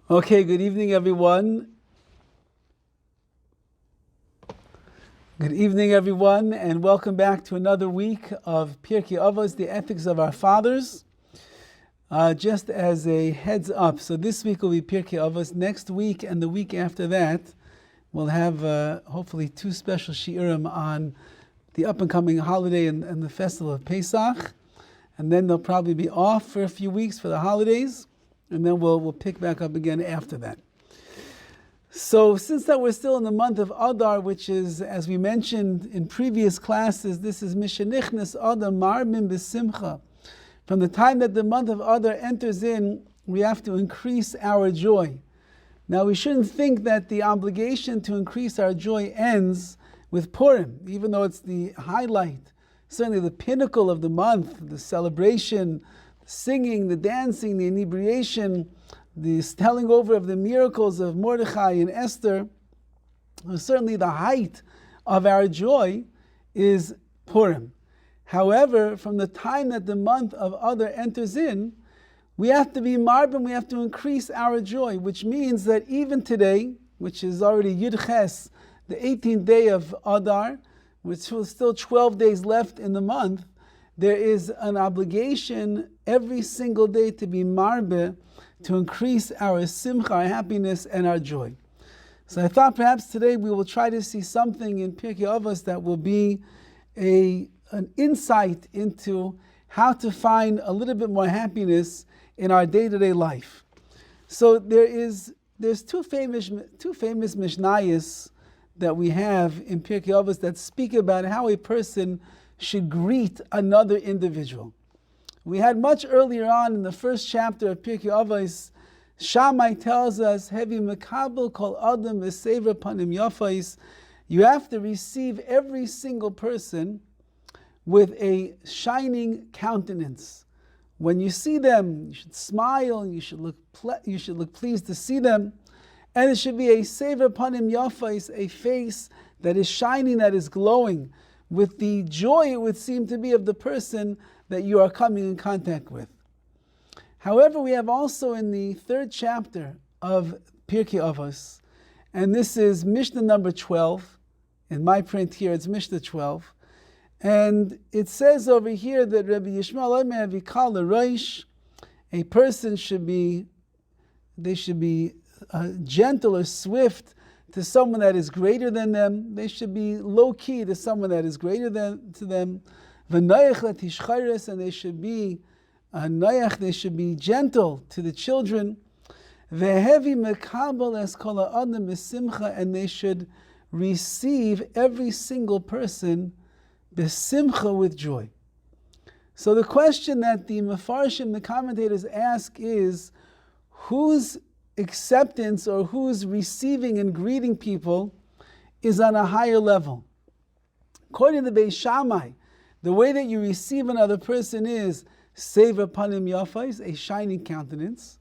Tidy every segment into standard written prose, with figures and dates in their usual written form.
Okay, good evening, everyone. Good evening, everyone, and welcome back to another week of PIRKEI AVOS, the ethics of our fathers. Just as a heads up, so this week will be PIRKEI AVOS. Next week and the week after that, we'll have hopefully two special shiurim on the up-and-coming holiday and the festival of Pesach. And then they'll probably be off for a few weeks for the holidays, and then we'll pick back up again after that. So since that we're still in the month of Adar, which is, as we mentioned in previous classes, this is Mishenichnes Adar Marbim B'Simcha. From the time that the month of Adar enters in, we have to increase our joy. Now we shouldn't think that the obligation to increase our joy ends with Purim, even though it's the highlight, certainly the pinnacle of the month, the celebration, the singing, the dancing, the inebriation, the telling over of the miracles of Mordechai and Esther. Certainly the height of our joy is Purim. However, from the time that the month of Adar enters in, we have to be marbim, we have to increase our joy, which means that even today, which is already Yud Ches, the 18th day of Adar, which was still 12 days left in the month, there is an obligation every single day to be marbe, to increase our simcha, our happiness, and our joy. So I thought perhaps today we will try to see something in PIRKEI AVOS that will be an insight into how to find a little bit more happiness in our day-to-day life. So there's two famous mishnayos that we have in PIRKEI AVOS that speak about how a person should greet another individual. We had much earlier on in the first chapter of PIRKEI AVOS, Shammai tells us, "Hevi mekabel kol adam v'sever panim yafais." You have to receive every single person with a shining countenance. When you see them, you should smile. You should look pleased to see them, and it should be a sever panim yafais, a face that is shining, that is glowing, with the joy it would seem to be of the person that you are coming in contact with. However, we have also in the third chapter of PIRKEI AVOS, and this is Mishnah number 12. In my print here, it's Mishnah 12. And it says over here that Rabbi Yishmael Omer Vikal Reish, a person should be gentle or swift to someone that is greater than them. They should be low-key to someone that is greater than to them. V'noyach letishchayres, and they should be noyach, they should be gentle to the children. Vehevi mekabel es kol ha'adam b'simcha, and they should receive every single person b'simcha, with joy. So the question that the Mefarshim, the commentators, ask is, whose acceptance or whose receiving and greeting people is on a higher level? According to the Beis Shammai, the way that you receive another person is sever panim yafais, a shining countenance.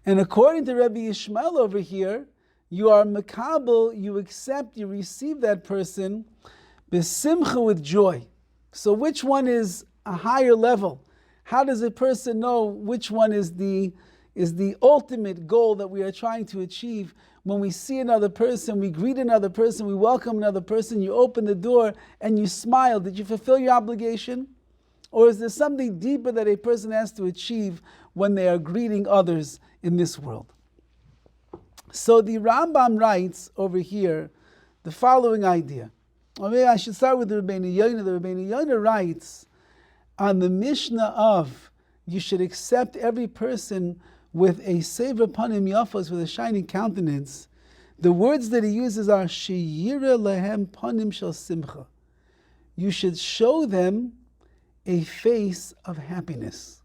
And according to Rabbi Yishmael over here, you are mekabel, you accept, you receive that person b'simcha, with joy. So which one is a higher level? How does a person know which one is the ultimate goal that we are trying to achieve? When we see another person, we greet another person, we welcome another person, you open the door and you smile. Did you fulfill your obligation? Or is there something deeper that a person has to achieve when they are greeting others in this world? So the Rambam writes over here the following idea. Or maybe I should start with the Rabbeinu Yonah. The Rabbeinu Yonah writes on the Mishnah of you should accept every person with a sever panim yafos, with a shining countenance. The words that he uses are sheyira lehem panim shel simcha. You should show them a face of happiness.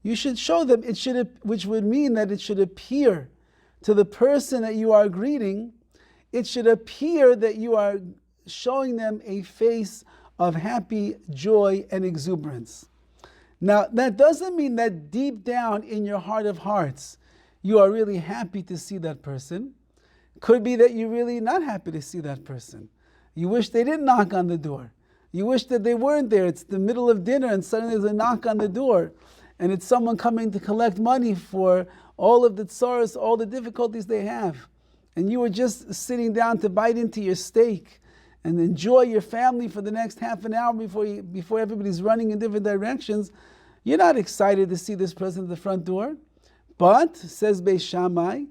You should show them, which would mean that it should appear to the person that you are greeting, it should appear that you are showing them a face of happy joy and exuberance. Now, that doesn't mean that deep down in your heart of hearts, you are really happy to see that person. Could be that you're really not happy to see that person. You wish they didn't knock on the door. You wish that they weren't there. It's the middle of dinner and suddenly there's a knock on the door. and it's someone coming to collect money for all of the tsaras, all the difficulties they have, and you were just sitting down to bite into your steak and enjoy your family for the next half an hour before everybody's running in different directions, you're not excited to see this person at the front door. But, says Beis Shammai,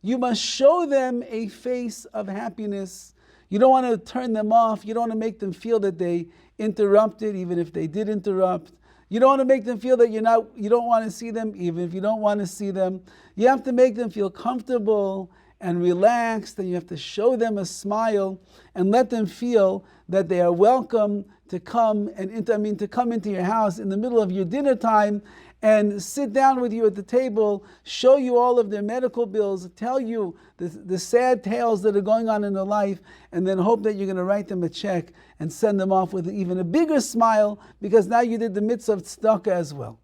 you must show them a face of happiness. You don't want to turn them off. You don't want to make them feel that they interrupted, even if they did interrupt. You don't want to make them feel that you don't want to see them, even if you don't want to see them. You have to make them feel comfortable and relaxed, and you have to show them a smile and let them feel that they are welcome to come to come into your house in the middle of your dinner time and sit down with you at the table, show you all of their medical bills, tell you the sad tales that are going on in their life, and then hope that you're going to write them a check and send them off with even a bigger smile, because now you did the mitzvah of tzedakah as well.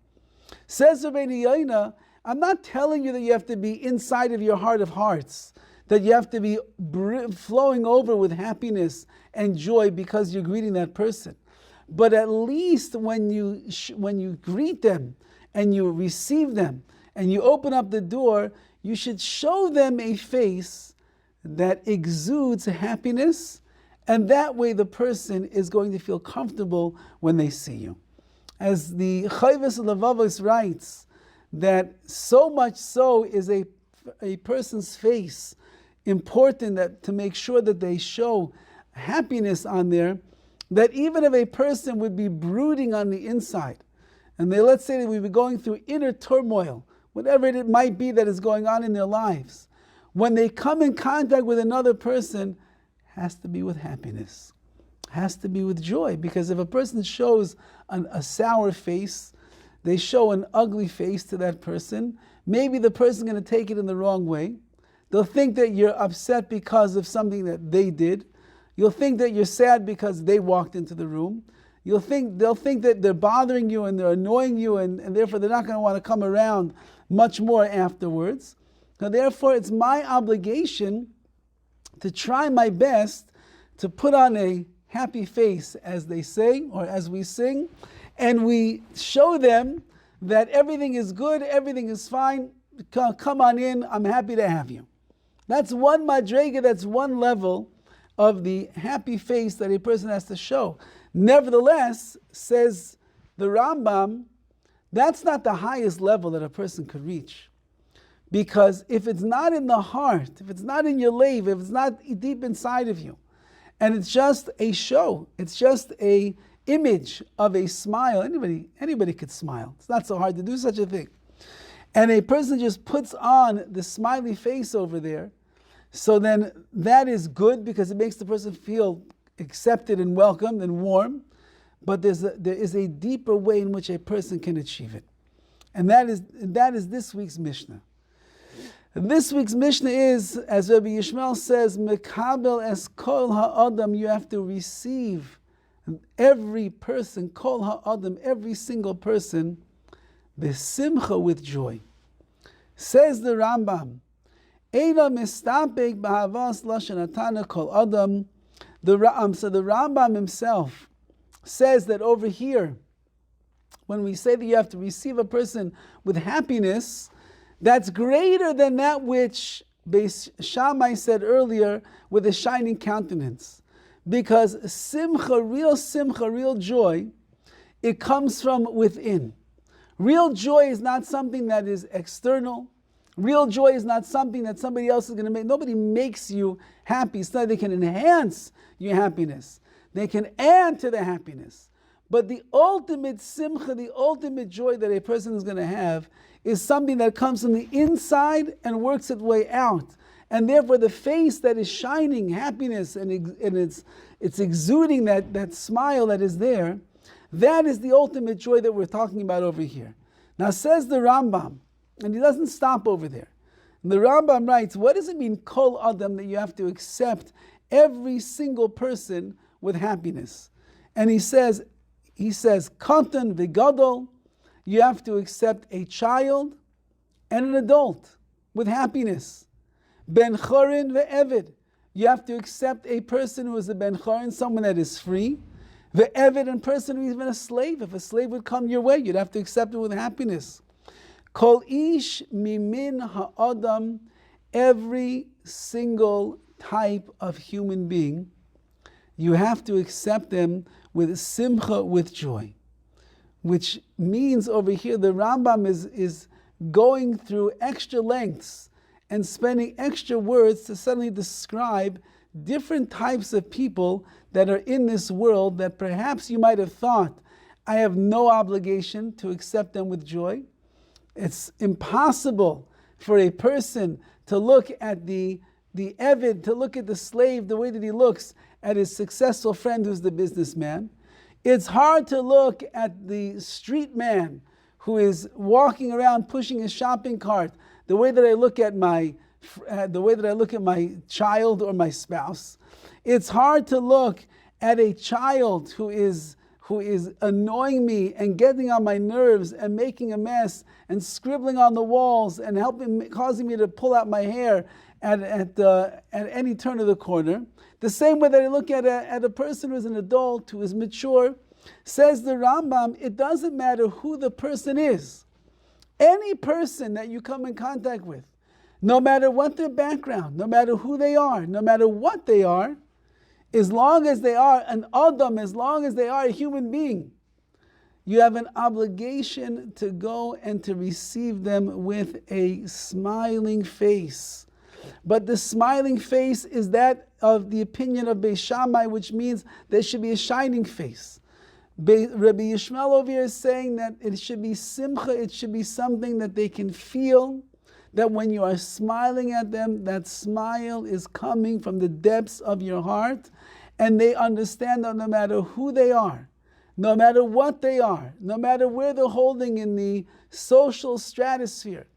Says Rabbi Yaina, I'm not telling you that you have to be inside of your heart of hearts, that you have to be flowing over with happiness and joy because you're greeting that person. But at least when you greet them and you receive them and you open up the door, you should show them a face that exudes happiness, and that way the person is going to feel comfortable when they see you. As the Horowitz writes, that so much so is a person's face important that to make sure that they show happiness on there, that even if a person would be brooding on the inside, and let's say that we be going through inner turmoil, whatever it might be that is going on in their lives, when they come in contact with another person, has to be with happiness, has to be with joy. Because if a person shows a sour face, they show an ugly face to that person, maybe the person's going to take it in the wrong way. They'll think that you're upset because of something that they did. You'll think that you're sad because they walked into the room. They'll think that they're bothering you and they're annoying you, and therefore they're not going to want to come around much more afterwards. Now, therefore, it's my obligation to try my best to put on a happy face, as they say, or as we sing, and we show them that everything is good, everything is fine, come on in, I'm happy to have you. That's one madrega, that's one level of the happy face that a person has to show. Nevertheless, says the Rambam, that's not the highest level that a person could reach. Because if it's not in the heart, if it's not in your leiv, if it's not deep inside of you, and it's just a show, it's just a image of a smile. Anybody could smile. It's not so hard to do such a thing. And a person just puts on the smiley face over there, so then that is good because it makes the person feel accepted and welcomed and warm. But there is a deeper way in which a person can achieve it. And that is this week's Mishnah. This week's Mishnah is, as Rabbi Yishmael says, Mekabel es kol ha'adam, you have to receive every person, kol ha'adam, every single person, besimcha, with joy. Says the Rambam, Eina mistapek b'havas lashon hatana kol adam. So the Rambam himself says that over here, when we say that you have to receive a person with happiness, that's greater than that which Beis Shammai said earlier with a shining countenance. Because simcha, real joy, it comes from within. Real joy is not something that is external. Real joy is not something that somebody else is going to make. Nobody makes you happy. It's not they can enhance your happiness. They can add to the happiness. But the ultimate simcha, the ultimate joy that a person is going to have is something that comes from the inside and works its way out. And therefore the face that is shining happiness and it's exuding that smile that is there, that is the ultimate joy that we're talking about over here. Now says the Rambam, and he doesn't stop over there. And the Rambam writes, what does it mean, kol adam, that you have to accept every single person with happiness? And he says, katan v'gadol, you have to accept a child and an adult with happiness. Ben chorin ve'eved, you have to accept a person who is a ben chorin, someone that is free. The Eved in person, or even a slave. If a slave would come your way, you'd have to accept it with happiness. Kol ish mimin ha'adam, every single type of human being, you have to accept them with simcha, with joy. Which means over here, the Rambam is going through extra lengths and spending extra words to suddenly describe different types of people that are in this world that perhaps you might have thought, I have no obligation to accept them with joy. It's impossible for a person to look at the Eved, to look at the slave the way that he looks at his successful friend who's the businessman. It's hard to look at the street man who is walking around pushing his shopping cart the way that I look at my child or my spouse. It's hard to look at a child who is annoying me and getting on my nerves and making a mess and scribbling on the walls and causing me to pull out my hair at any turn of the corner. The same way that I look at a person who is an adult, who is mature. Says the Rambam, it doesn't matter who the person is. Any person that you come in contact with, no matter what their background, no matter who they are, no matter what they are, as long as they are an Adam, as long as they are a human being, you have an obligation to go and to receive them with a smiling face. But the smiling face is that of the opinion of Beis Shammai, which means there should be a shining face. Rabbi Yishmael over here is saying that it should be simcha, it should be something that they can feel, that when you are smiling at them, that smile is coming from the depths of your heart, and they understand that no matter who they are, no matter what they are, no matter where they're holding in the social stratosphere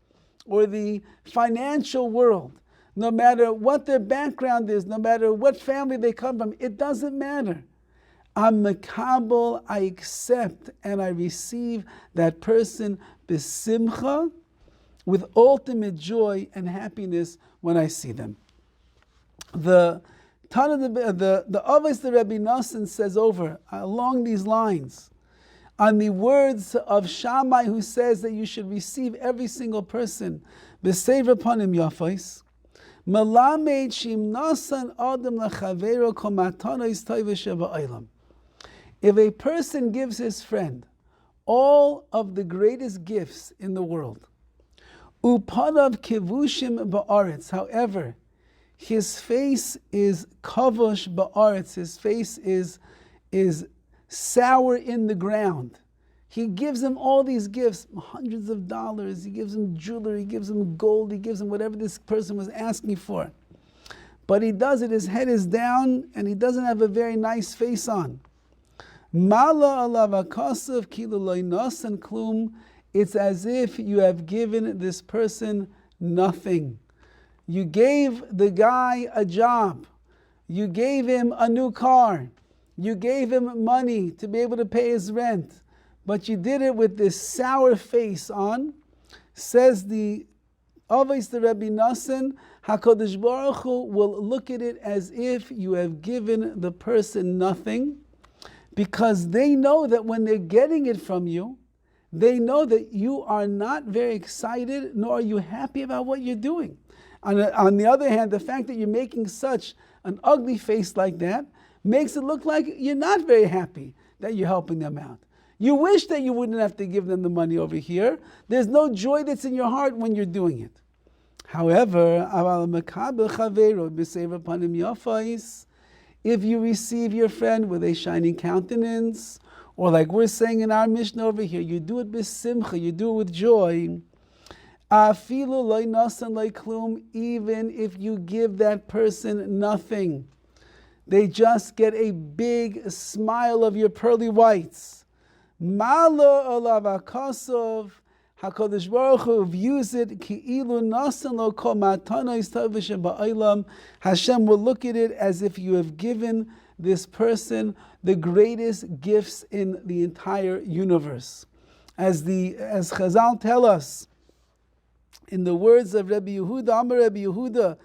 or the financial world, no matter what their background is, no matter what family they come from, it doesn't matter. I'm mekabel, I accept and I receive that person b'simcha, with ultimate joy and happiness when I see them. The Avos the Rabbi Nosson says over along these lines, on the words of Shammai, who says that you should receive every single person b'sever panim yafos. Melamed shim nasan adam lechavero kol matanos tova sheba'olam. If a person gives his friend all of the greatest gifts in the world, upadav kevushim ba'aretz, however, his face is kavush ba'aretz, his face is sour in the ground. He gives him all these gifts, hundreds of dollars, he gives him jewelry, he gives him gold, he gives him whatever this person was asking for. But he does it, his head is down, and he doesn't have a very nice face on. Mala alav akasav kilu lo nasan klum. It's as if you have given this person nothing. You gave the guy a job. You gave him a new car. You gave him money to be able to pay his rent. But you did it with this sour face on. Says the Avos the Rabbi Nosson, HaKadosh Baruch Hu will look at it as if you have given the person nothing, because they know that when they're getting it from you, they know that you are not very excited, nor are you happy about what you're doing. On the other hand, the fact that you're making such an ugly face like that makes it look like you're not very happy that you're helping them out. You wish that you wouldn't have to give them the money over here. There's no joy that's in your heart when you're doing it. However, if you receive your friend with a shining countenance, or like we're saying in our Mishnah over here, you do it b'simcha, you do it with joy, even if you give that person nothing, they just get a big smile of your pearly whites. Malo olav akasov, HaKadosh Baruch Hu views it ki'ilu nasan lo kol matanos tovah ba'olam. Hashem will look at it as if you have given this person the greatest gifts in the entire universe. As Chazal tell us, in the words of Rabbi Yehuda, Amar Rabbi Yehuda,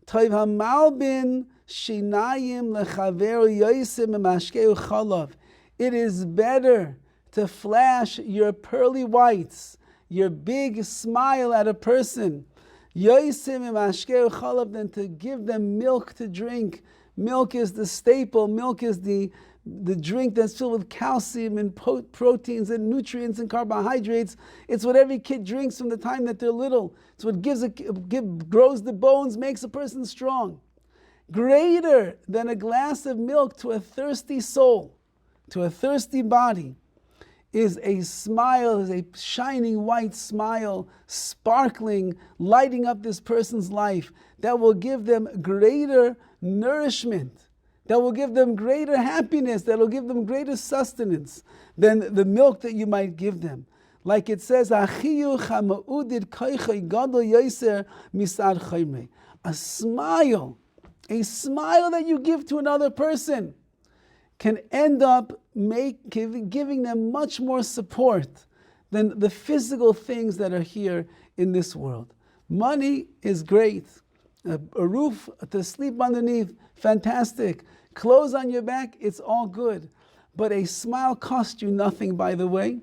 Tov hamalbin shinayim lechaver yosim mashkeu chalav. It is better to flash your pearly whites, your big smile at a person, than to give them milk to drink. Milk is the staple. Milk is the drink that's filled with calcium and proteins and nutrients and carbohydrates. It's what every kid drinks from the time that they're little. It's what grows the bones, makes a person strong. Greater than a glass of milk to a thirsty soul, to a thirsty body, is a smile, is a shining white smile, sparkling, lighting up this person's life, that will give them greater nourishment, that will give them greater happiness, that will give them greater sustenance than the milk that you might give them. Like it says, a smile that you give to another person can end up giving them much more support than the physical things that are here in this world. Money is great. A roof to sleep underneath, fantastic. Clothes on your back, it's all good. But a smile costs you nothing, by the way.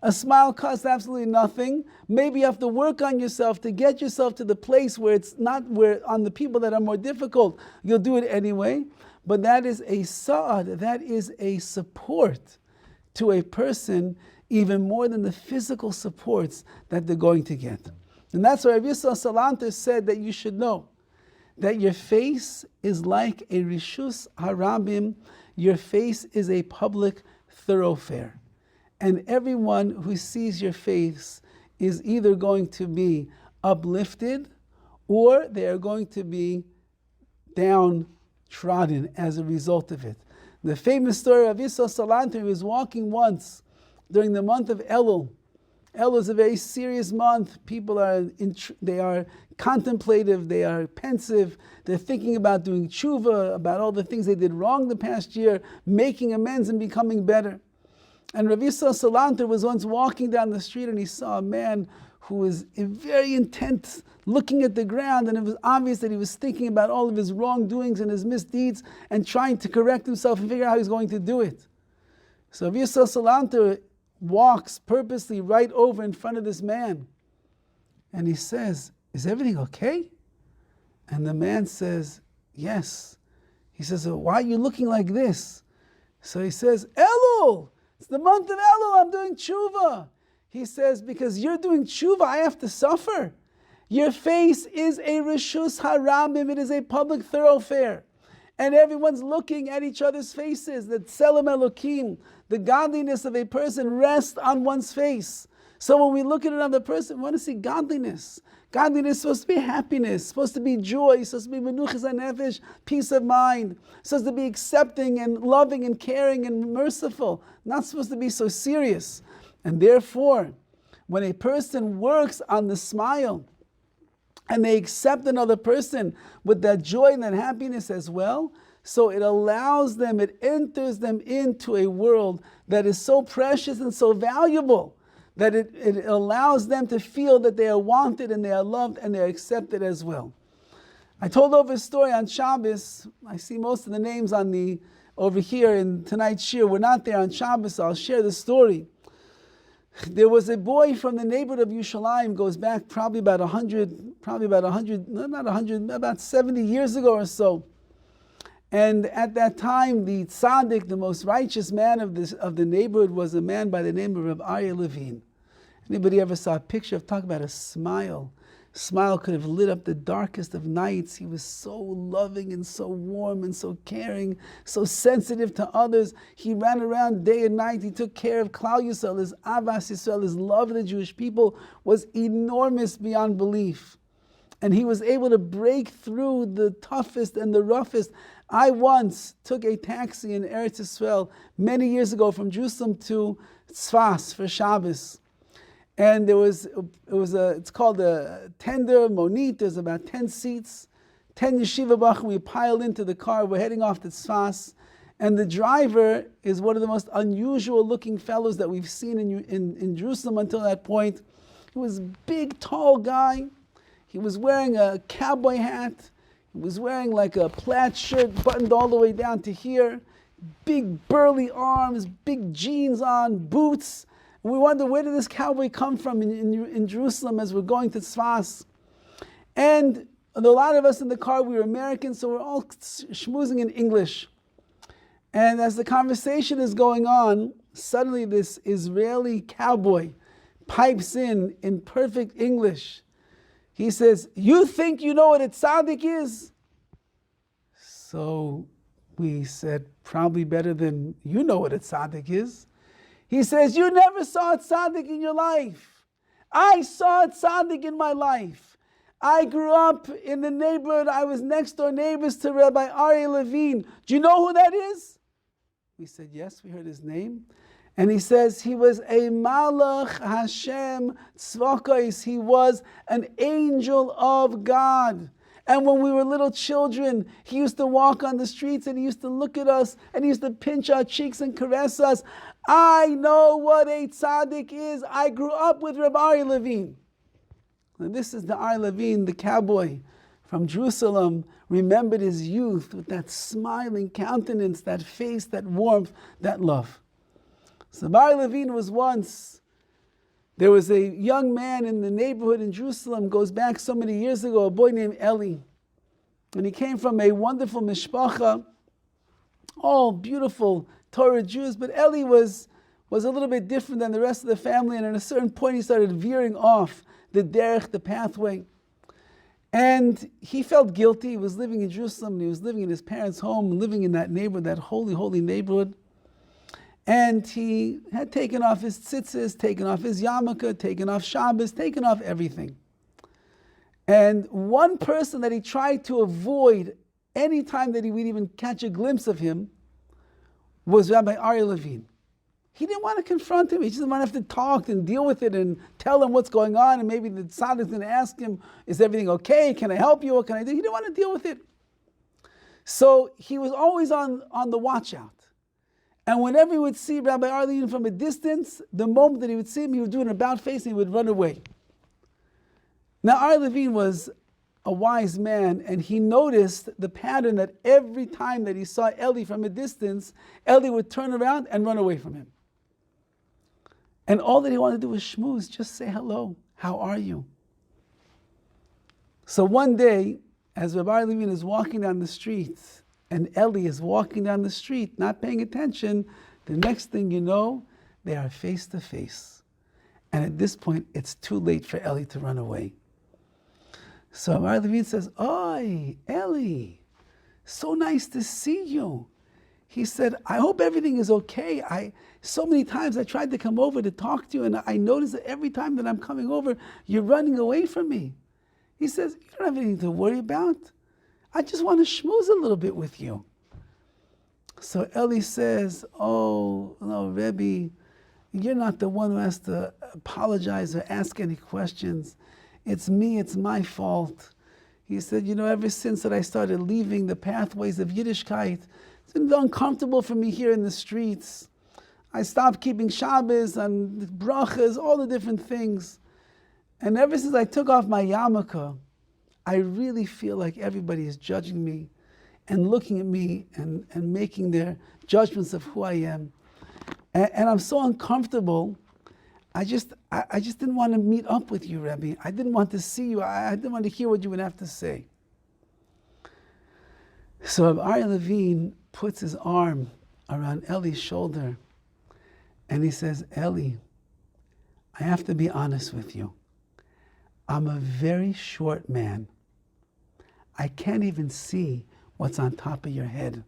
A smile costs absolutely nothing. Maybe you have to work on yourself to get yourself to the place where it's not where on the people that are more difficult. You'll do it anyway. But that is a sa'ad, that is a support to a person even more than the physical supports that they're going to get. And that's why Rabbi Salanter said that you should know that your face is like a rishus harabim, your face is a public thoroughfare. And everyone who sees your face is either going to be uplifted or they are going to be downtrodden as a result of it. The famous story of Yisrael Salanter was walking once during the month of Elul. Elul is a very serious month. People they are contemplative, they are pensive, they're thinking about doing tshuva, about all the things they did wrong the past year, making amends and becoming better. And Rabbi Salanter was once walking down the street and he saw a man who was very intent, looking at the ground, and it was obvious that he was thinking about all of his wrongdoings and his misdeeds and trying to correct himself and figure out how he's going to do it. So Rabbi Salanter walks purposely right over in front of this man and he says, "Is everything okay?" And the man says, "Yes." He says, "Why are you looking like this?" So he says, "Elul! It's the month of Elul, I'm doing tshuva." He says, "Because you're doing tshuva, I have to suffer. Your face is a rishus harabim, it is a public thoroughfare. And everyone's looking at each other's faces. The tselem elokim, the godliness of a person rests on one's face. So when we look at another person, we want to see godliness. Godliness is supposed to be happiness, supposed to be joy, supposed to be menuchas hanefesh, peace of mind, supposed to be accepting and loving and caring and merciful, not supposed to be so serious. And therefore, when a person works on the smile, and they accept another person with that joy and that happiness as well, so it allows them, it enters them into a world that is so precious and so valuable, that it allows them to feel that they are wanted and they are loved and they are accepted as well. I told over a story on Shabbos. I see most of the names over here in tonight's shir. We're not there on Shabbos, so I'll share the story. There was a boy from the neighborhood of Yerushalayim, goes back about 70 years ago or so. And at that time, the tzaddik, the most righteous man of the neighborhood, was a man by the name of Rabbi Levine. Anybody ever saw a picture of, talk about a smile? Smile could have lit up the darkest of nights. He was so loving and so warm and so caring, so sensitive to others. He ran around day and night. He took care of Klal Yisrael. His avas Yisrael, his love of the Jewish people was enormous beyond belief. And he was able to break through the toughest and the roughest. I once took a taxi in Eretz Yisrael many years ago from Jerusalem to Tzfas for Shabbos. And it's called a tender monit. There's about 10 seats, 10 yeshiva bachim. We piled into the car. We're heading off to Tzfas. And the driver is one of the most unusual looking fellows that we've seen in Jerusalem until that point. He was a big, tall guy. He was wearing a cowboy hat. He was wearing like a plaid shirt buttoned all the way down to here. big burly arms, big jeans on, boots. And we wonder, where did this cowboy come from in Jerusalem as we're going to Tzfas? And a lot of us in the car, we were Americans, so we're all schmoozing in English. And as the conversation is going on, suddenly this Israeli cowboy pipes in perfect English. He says, "You think you know what a tzaddik is?" So we said, "Probably better than you know what a tzaddik is." He says, "You never saw a tzaddik in your life. I saw a tzaddik in my life. I grew up in the neighborhood. I was next door neighbors to Rabbi Aryeh Levine. Do you know who that is?" We said, "Yes, we heard his name." And he says he was a Malach Hashem Tzvakos. He was an angel of God. And when we were little children, he used to walk on the streets and he used to look at us and he used to pinch our cheeks and caress us. I know what a tzaddik is. I grew up with Rabbi Aryeh Levine. And this is the Aryeh Levine, the cowboy from Jerusalem, remembered his youth with that smiling countenance, that face, that warmth, that love. So Aryeh Levine was once, there was a young man in the neighborhood in Jerusalem, goes back so many years ago, a boy named Eli. And he came from a wonderful mishpacha, all beautiful Torah Jews, but Eli was a little bit different than the rest of the family, and at a certain point he started veering off the derech, the pathway. And he felt guilty. He was living in Jerusalem, and he was living in his parents' home, living in that neighborhood, that holy, holy neighborhood. And he had taken off his tzitzis, taken off his yarmulke, taken off Shabbos, taken off everything. And one person that he tried to avoid any time that he would even catch a glimpse of him was Rabbi Aryeh Levine. He didn't want to confront him. He just didn't want to have to talk and deal with it and tell him what's going on. And maybe the tzaddik is going to ask him, "Is everything okay? Can I help you? What can I do?" He didn't want to deal with it. So he was always on the watch out. And whenever he would see Rabbi Aryeh Levine from a distance, the moment that he would see him, he would do an about face and he would run away. Now Aryeh Levine was a wise man, and he noticed the pattern that every time that he saw Eli from a distance, Eli would turn around and run away from him. And all that he wanted to do was schmooze, just say hello, how are you? So one day, as Rabbi Aryeh Levine is walking down the street, and Eli is walking down the street, not paying attention, the next thing you know, they are face to face. And at this point, it's too late for Eli to run away. So Aryeh Levine says, "Oi, Eli, so nice to see you." He said, "I hope everything is okay. So many times I tried to come over to talk to you, and I noticed that every time that I'm coming over, you're running away from me." He says, "You don't have anything to worry about. I just want to schmooze a little bit with you." So Eli says, "Oh, no, Rebbe, you're not the one who has to apologize or ask any questions. It's me, it's my fault." He said, "Ever since that I started leaving the pathways of Yiddishkeit, it's been uncomfortable for me here in the streets. I stopped keeping Shabbos and brachas, all the different things. And ever since I took off my yarmulke, I really feel like everybody is judging me and looking at me and making their judgments of who I am. And I'm so uncomfortable. I just didn't want to meet up with you, Rebbe. I didn't want to see you. I didn't want to hear what you would have to say." So Aryeh Levine puts his arm around Eli's shoulder and he says, "Eli, I have to be honest with you. I'm a very short man. I can't even see what's on top of your head.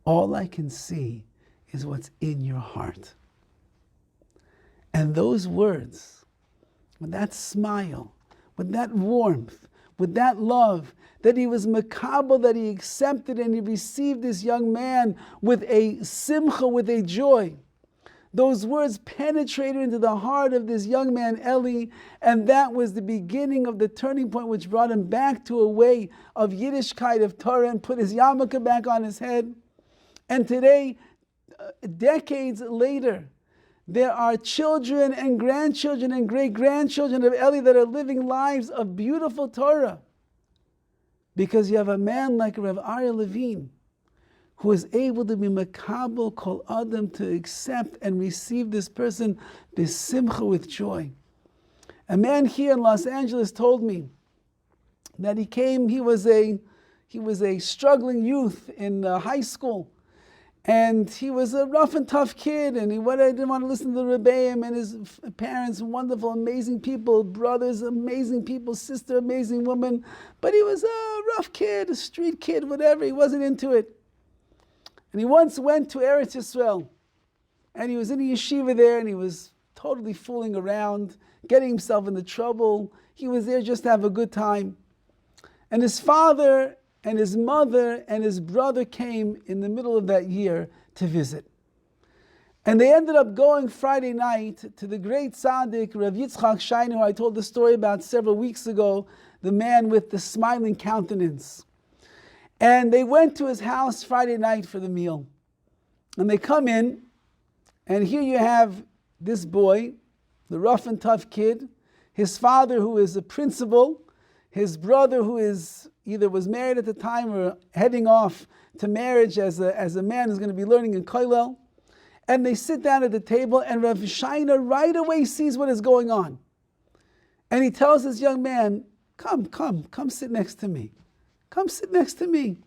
All I can see is what's in your heart." And those words, with that smile, with that warmth, with that love, that he was makabel, that he accepted and he received this young man with a simcha, with a joy. Those words penetrated into the heart of this young man, Eli, and that was the beginning of the turning point which brought him back to a way of Yiddishkeit, of Torah, and put his yarmulke back on his head. And today, decades later, there are children and grandchildren and great-grandchildren of Eli that are living lives of beautiful Torah. Because you have a man like Rav Aryeh Levine, who is able to be makabel kol adam, to accept and receive this person b'simcha, with joy. A man here in Los Angeles told me that he was a struggling youth in high school, and he was a rough and tough kid, and he didn't want to listen to the Rabbi, and his parents, wonderful, amazing people, brothers, amazing people, sister, amazing woman, but he was a rough kid, a street kid, whatever, he wasn't into it. And he once went to Eretz Yisrael, and he was in a yeshiva there, and he was totally fooling around, getting himself into trouble. He was there just to have a good time. And his father and his mother and his brother came in the middle of that year to visit. And they ended up going Friday night to the great tzaddik, Rav Yitzchak Shiner, who I told the story about several weeks ago, the man with the smiling countenance. And they went to his house Friday night for the meal. And they come in, and here you have this boy, the rough and tough kid, his father who is a principal, his brother who is either was married at the time or heading off to marriage as a man who's going to be learning in Kollel. And they sit down at the table, and Rav Shiner right away sees what is going on. And he tells this young man, come sit next to me. Come sit next to me.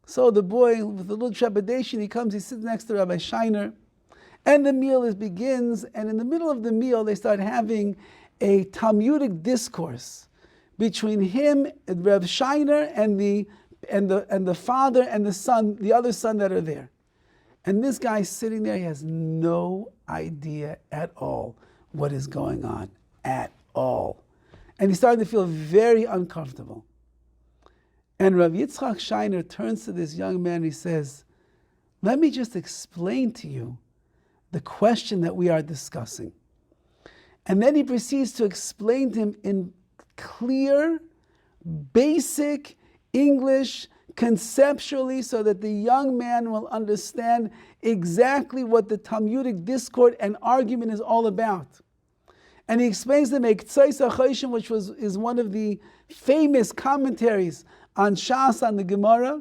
So the boy, with a little trepidation, he sits next to Rabbi Shiner, and the meal begins, and in the middle of the meal, they start having a Talmudic discourse between him, Rav Shiner, and the father and the son, the other son that are there. And this guy's sitting there, he has no idea at all what is going on, at all. And he's starting to feel very uncomfortable. And Rav Yitzchak Shiner turns to this young man and he says, let me just explain to you the question that we are discussing. And then he proceeds to explain to him in clear, basic English, conceptually, so that the young man will understand exactly what the Talmudic discourse and argument is all about. And he explains the Mektzos HaChoshim, which is one of the famous commentaries on Shas, on the Gemara.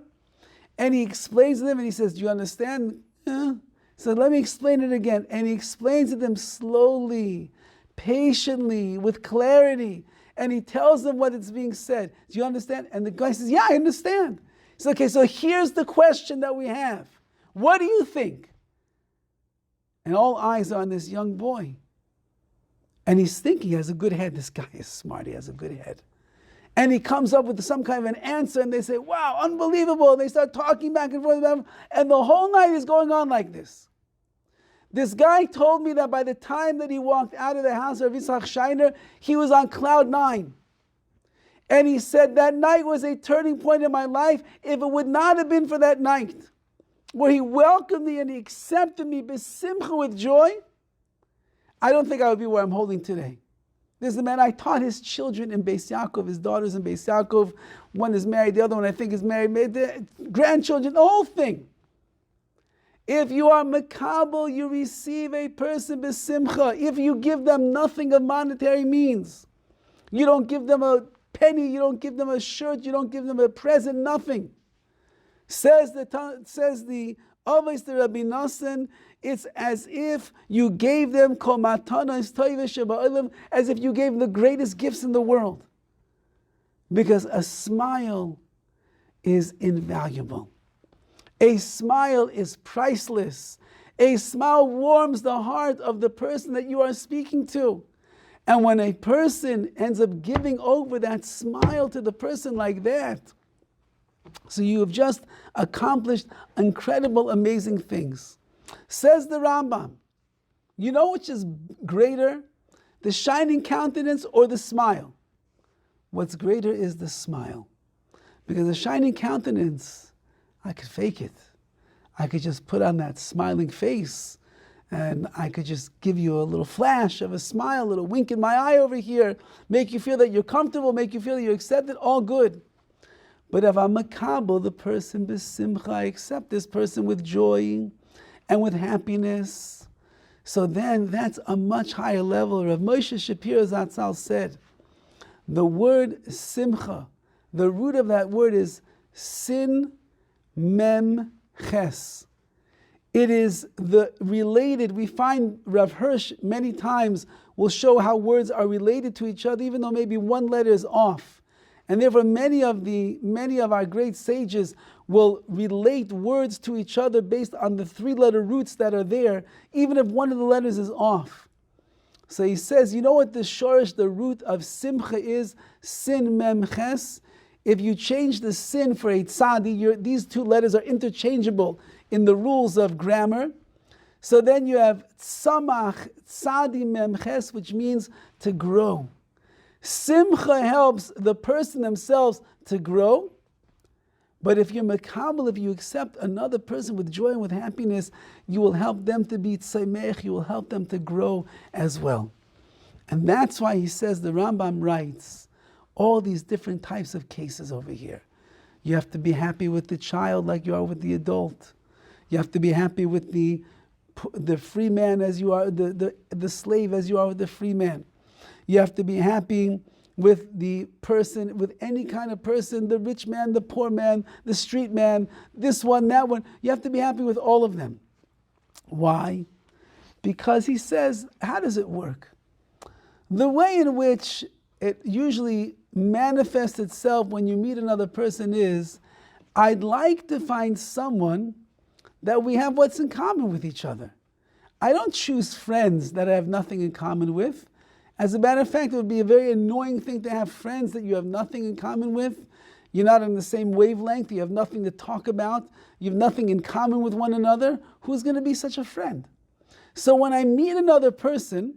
And he explains to them, and he says, do you understand? So let me explain it again. And he explains to them slowly, patiently, with clarity. And he tells them what is being said. Do you understand? And the guy says, yeah, I understand. He says, okay, so here's the question that we have. What do you think? And all eyes are on this young boy. And he's thinking he has a good head. This guy is smart. He has a good head. And he comes up with some kind of an answer, and they say, wow, unbelievable. And they start talking back and forth. And the whole night is going on like this. This guy told me that by the time that he walked out of the house of Yitzchak Shiner, he was on cloud 9. And he said that night was a turning point in my life. If it would not have been for that night, where he welcomed me and he accepted me b'simcha, with joy, I don't think I would be where I'm holding today. This is the man I taught his children in Beis Yaakov, his daughters in Beis Yaakov. One is married, the other one I think is married, the grandchildren, the whole thing. If you are makabel, you receive a person b'simcha. If you give them nothing of monetary means, you don't give them a penny, you don't give them a shirt, you don't give them a present, nothing. Says the Horowitz, the Rabbi Nassan, it's as if you gave them kol matanos tovos sheba'olam, as if you gave them the greatest gifts in the world. Because a smile is invaluable. A smile is priceless. A smile warms the heart of the person that you are speaking to. And when a person ends up giving over that smile to the person like that, so you have just accomplished incredible, amazing things. Says the Rambam, you know which is greater, the shining countenance or the smile? What's greater is the smile. Because the shining countenance, I could fake it. I could just put on that smiling face, and I could just give you a little flash of a smile, a little wink in my eye over here, make you feel that you're comfortable, make you feel that you're accepted, all good. But if I'm makabel, the person b'simcha, I accept this person with joy and with happiness, so then that's a much higher level. Rav Moshe Shapiro Zatzal said, the word simcha, the root of that word is sin mem ches. It is the related. We find Rav Hirsch many times will show how words are related to each other, even though maybe one letter is off. And therefore many of our great sages will relate words to each other based on the 3-letter roots that are there, even if one of the letters is off. So he says, you know what the shorish, the root of simcha is? Sin mem ches. If you change the sin for a tzadi, these 2 letters are interchangeable in the rules of grammar. So then you have tzamach, tzadi mem ches, which means to grow. Simcha helps the person themselves to grow. But if you're mekabel, if you accept another person with joy and with happiness, you will help them to be tzemech, you will help them to grow as well. And that's why he says, the Rambam writes, all these different types of cases over here. You have to be happy with the child like you are with the adult. You have to be happy with the free man as you are, the slave as you are with the free man. You have to be happy with the person, with any kind of person, the rich man, the poor man, the street man, this one, that one. You have to be happy with all of them. Why? Because he says, how does it work? The way in which it usually manifests itself when you meet another person is, I'd like to find someone that we have what's in common with each other. I don't choose friends that I have nothing in common with. As a matter of fact, it would be a very annoying thing to have friends that you have nothing in common with. You're not on the same wavelength. You have nothing to talk about. You have nothing in common with one another. Who's going to be such a friend? So when I meet another person,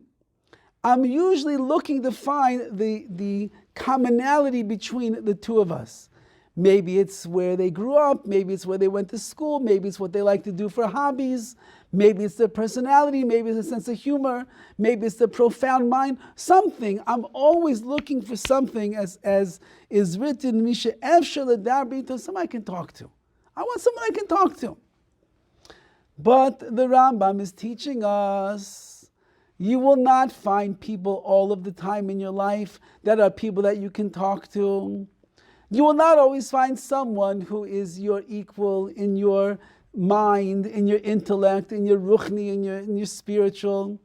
I'm usually looking to find the commonality between the 2 of us. Maybe it's where they grew up, maybe it's where they went to school, maybe it's what they like to do for hobbies, maybe it's their personality, maybe it's a sense of humor, maybe it's the profound mind, something. I'm always looking for something, as is written, Misha Efshel Adar B'ito, someone I can talk to. I want someone I can talk to. But the Rambam is teaching us, you will not find people all of the time in your life that are people that you can talk to. You will not always find someone who is your equal in your mind, in your intellect, in your ruchni, in your spiritual.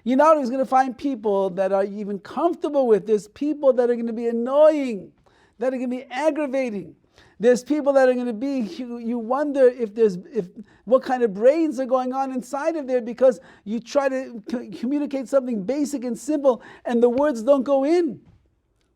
You're not always going to find people that are even comfortable with. There's people that are going to be annoying, that are going to be aggravating. There's people that are going to be, you wonder if what kind of brains are going on inside of there, because you try to communicate something basic and simple and the words don't go in.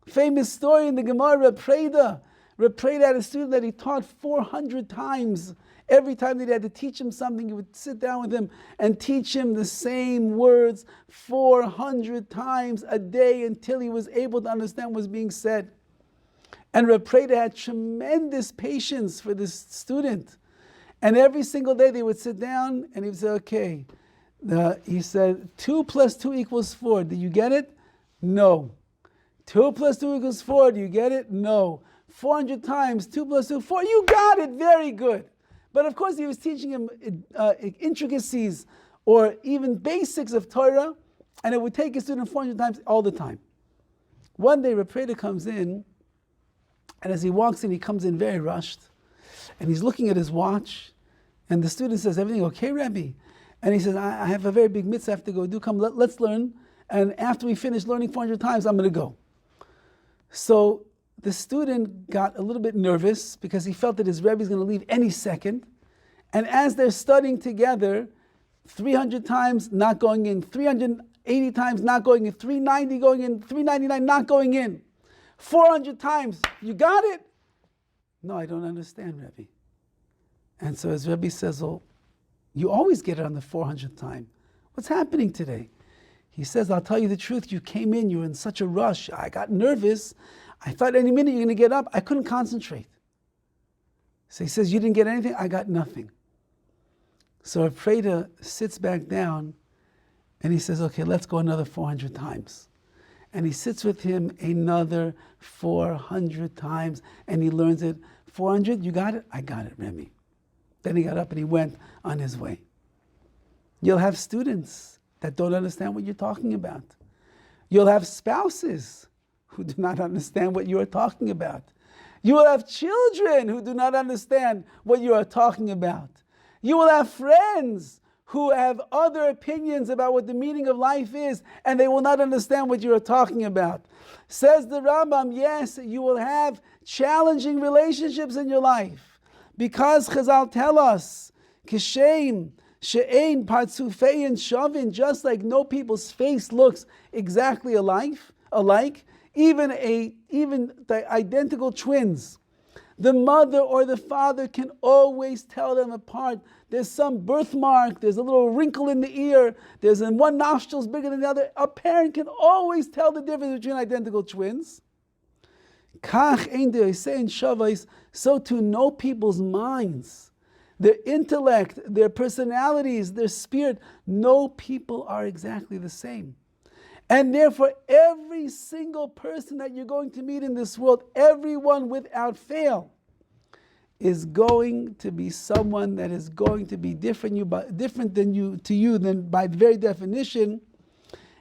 Famous story in the Gemara, Rabbi had a student that he taught 400 times. Every time that he had to teach him something, he would sit down with him and teach him the same words 400 times a day until he was able to understand what was being said. And Rabbi had tremendous patience for this student. And every single day they would sit down and he would say, okay, he said, 2 + 2 = 4. Do you get it? No. 2 + 2 = 4. Do you get it? No. 400 times 2 + 2 = 4. You got it. Very good. But of course, he was teaching him intricacies or even basics of Torah, and it would take a student 400 times all the time. One day, Rabbi comes in, and as he walks in, he comes in very rushed, and he's looking at his watch, and the student says, "Everything okay, Rabbi?" And he says, "I have a very big mitzvah I have to go do. Come, let's learn. And after we finish learning 400 times, I'm going to go." So the student got a little bit nervous because he felt that his Rebbe is going to leave any second. And as they're studying together, 300 times not going in, 380 times not going in, 390 going in, 399 not going in, 400 times, you got it? No, I don't understand, Rebbe. And so his Rebbe says, "Well, you always get it on the 400th time. What's happening today?" He says, "I'll tell you the truth. You came in, you were in such a rush. I got nervous. I thought any minute you're going to get up. I couldn't concentrate." So he says, "You didn't get anything?" "I got nothing." So Preda sits back down and he says, "Okay, let's go another 400 times." And he sits with him another 400 times and he learns it. 400, you got it? "I got it, Remy." Then he got up and he went on his way. You'll have students that don't understand what you're talking about. You'll have spouses who do not understand what you are talking about. You will have children who do not understand what you are talking about. You will have friends who have other opinions about what the meaning of life is, and they will not understand what you are talking about. Says the Rambam, yes, you will have challenging relationships in your life, because Chazal tell us, Kishem, She'ein Partzufein Shavin, just like no people's face looks exactly alike, even the identical twins, the mother or the father can always tell them apart. There's some birthmark, there's a little wrinkle in the ear, there's one nostril's bigger than the other. A parent can always tell the difference between identical twins. Kach ein de'osei shavos, so to know people's minds, their intellect, their personalities, their spirit, no people are exactly the same. And therefore, every single person that you're going to meet in this world, everyone without fail, is going to be someone that is going to be different than you by very definition.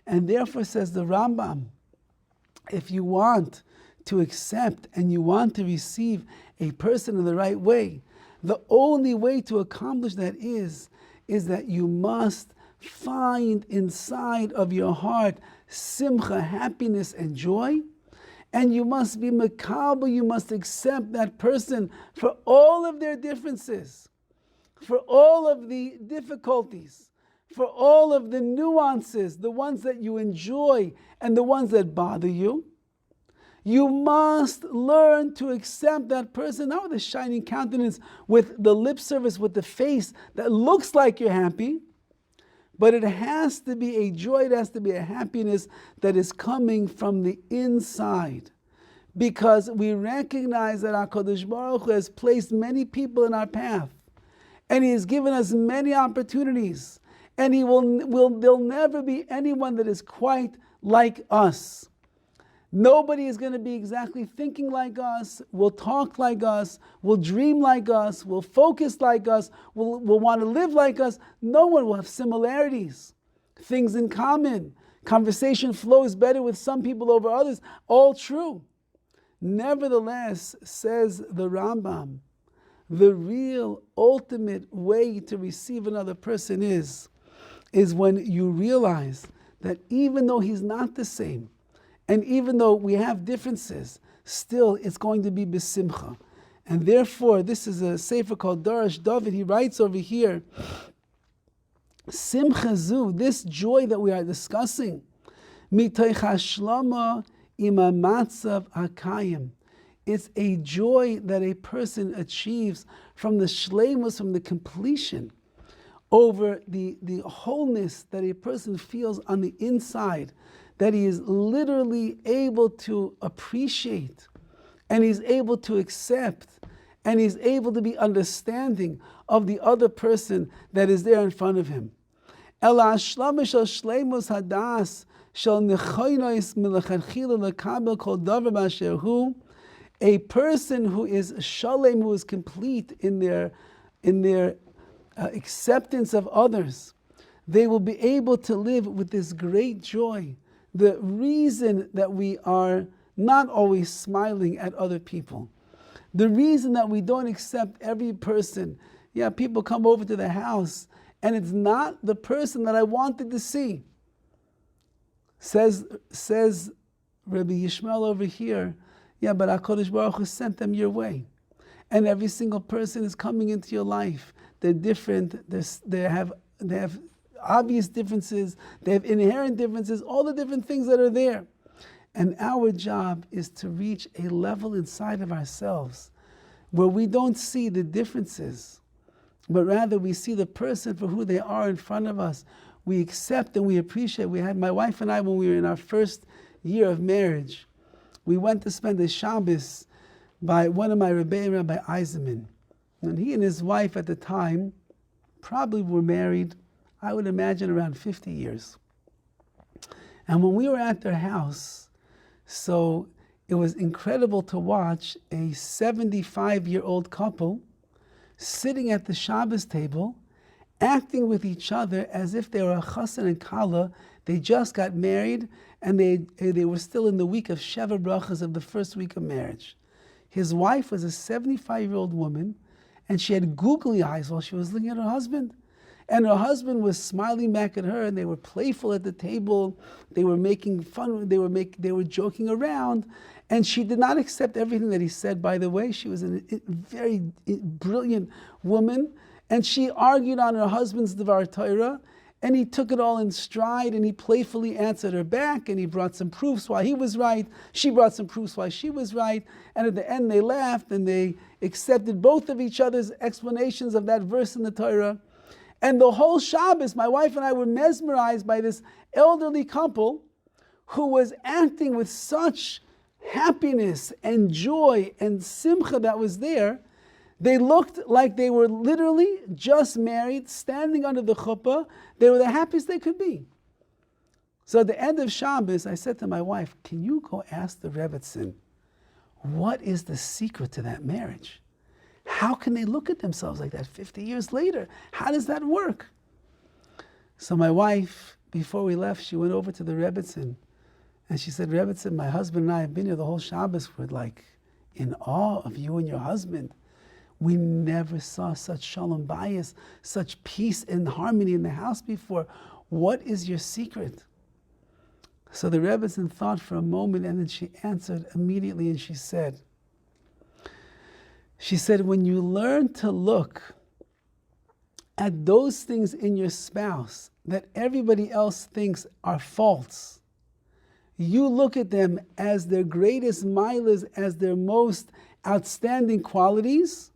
And therefore, says the Rambam, if you want to accept and you want to receive a person in the right way, the only way to accomplish that is that you must find inside of your heart simcha, happiness and joy, and you must be makabel, you must accept that person for all of their differences, for all of the difficulties, for all of the nuances, the ones that you enjoy and the ones that bother you. You must learn to accept that person, not with a shining countenance, with the lip service, with the face that looks like you're happy, but it has to be a joy, it has to be a happiness that is coming from the inside. Because we recognize that HaKadosh Baruch Hu has placed many people in our path, and He has given us many opportunities, and there'll never be anyone that is quite like us. Nobody is going to be exactly thinking like us, will talk like us, will dream like us, will focus like us, will want to live like us. No one will have similarities, things in common. Conversation flows better with some people over others. All true. Nevertheless, says the Rambam, the real ultimate way to receive another person is when you realize that even though he's not the same, and even though we have differences, still it's going to be besimcha. And therefore, this is a sefer called Darash Dovid. He writes over here, Simcha zu, this joy that we are discussing, mitoich hashlama ima matzav hakayim. It's a joy that a person achieves from the shleimus, from the completion, over the wholeness that a person feels on the inside, that he is literally able to appreciate, and he's able to accept, and he's able to be understanding of the other person that is there in front of him. A person who is shalem, who is complete in their acceptance of others, they will be able to live with this great joy. The reason that we are not always smiling at other people, the reason that we don't accept every person, people come over to the house and it's not the person that I wanted to see. Says Rabbi Yishmael over here, but HaKadosh Baruch Hu sent them your way. And every single person is coming into your life. They're different, they have obvious differences, they have inherent differences, all the different things that are there. And our job is to reach a level inside of ourselves where we don't see the differences, but rather we see the person for who they are in front of us. We accept and we appreciate. We had my wife and I, when we were in our first year of marriage, we went to spend a Shabbos by one of my Rabbi, Rabbi Eisenman. And he and his wife at the time probably were married, I would imagine, around 50 years. And when we were at their house, so it was incredible to watch a 75-year-old couple sitting at the Shabbos table, acting with each other as if they were a chassan and kala. They just got married, and they were still in the week of Sheva Brachas of the first week of marriage. His wife was a 75-year-old woman, and she had googly eyes while she was looking at her husband. And her husband was smiling back at her, and they were playful at the table. They were making fun. They were joking around, and she did not accept everything that he said. By the way, she was a very brilliant woman, and she argued on her husband's Devar Torah, and he took it all in stride, and he playfully answered her back, and he brought some proofs why he was right. She brought some proofs why she was right, and at the end they laughed and they accepted both of each other's explanations of that verse in the Torah. And the whole Shabbos, my wife and I were mesmerized by this elderly couple who was acting with such happiness and joy and simcha that was there. They looked like they were literally just married, standing under the chuppah. They were the happiest they could be. So at the end of Shabbos, I said to my wife, can you go ask the Rebbitzin, what is the secret to that marriage? How can they look at themselves like that 50 years later? How does that work? So my wife, before we left, she went over to the Rebbitzin, and she said, Rebbitzin, my husband and I have been here the whole Shabbos. We're like in awe of you and your husband. We never saw such shalom bayis, such peace and harmony in the house before. What is your secret? So the Rebbitzin thought for a moment, and then she answered immediately, and she said, when you learn to look at those things in your spouse that everybody else thinks are faults, you look at them as their greatest milas, as their most outstanding qualities,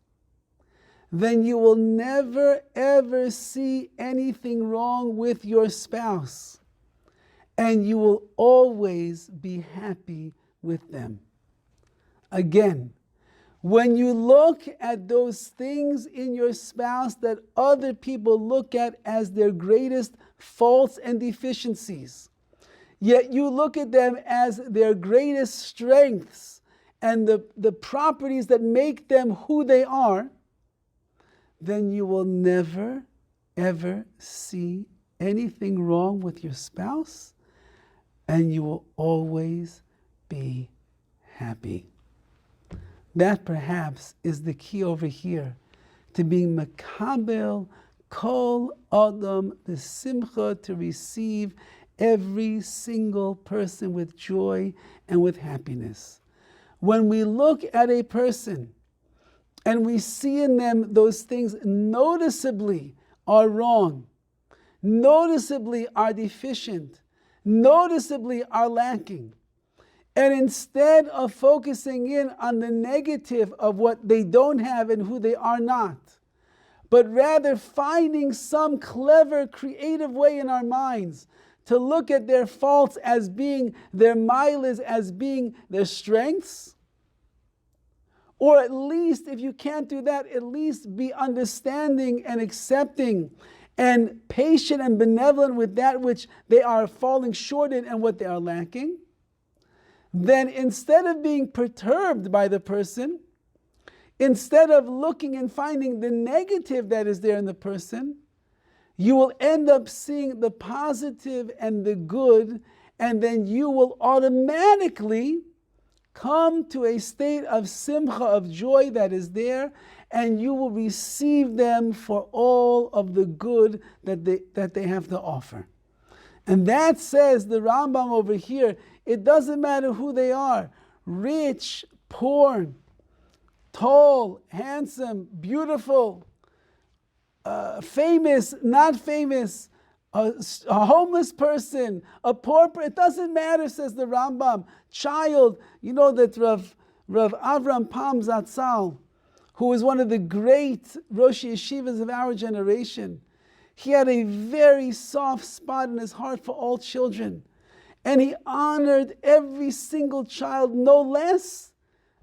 then you will never ever see anything wrong with your spouse, and you will always be happy with them. Again, when you look at those things in your spouse that other people look at as their greatest faults and deficiencies, yet you look at them as their greatest strengths and the properties that make them who they are, then you will never, ever see anything wrong with your spouse, and you will always be happy. That perhaps is the key over here to being makabel kol adam, the simcha, to receive every single person with joy and with happiness. When we look at a person and we see in them those things noticeably are wrong, noticeably are deficient, noticeably are lacking, and instead of focusing in on the negative of what they don't have and who they are not, but rather finding some clever, creative way in our minds to look at their faults as being their milas, as being their strengths, or at least, if you can't do that, at least be understanding and accepting and patient and benevolent with that which they are falling short in and what they are lacking, then instead of being perturbed by the person, instead of looking and finding the negative that is there in the person, you will end up seeing the positive and the good, and then you will automatically come to a state of simcha, of joy that is there, and you will receive them for all of the good that they have to offer. And that says the Rambam over here, it doesn't matter who they are, rich, poor, tall, handsome, beautiful, famous, not famous, a homeless person, a poor person, it doesn't matter, says the Rambam. Child, you know that Rav Avram Pam Zatzal, who was one of the great Rosh Yeshivas of our generation, he had a very soft spot in his heart for all children. And he honored every single child no less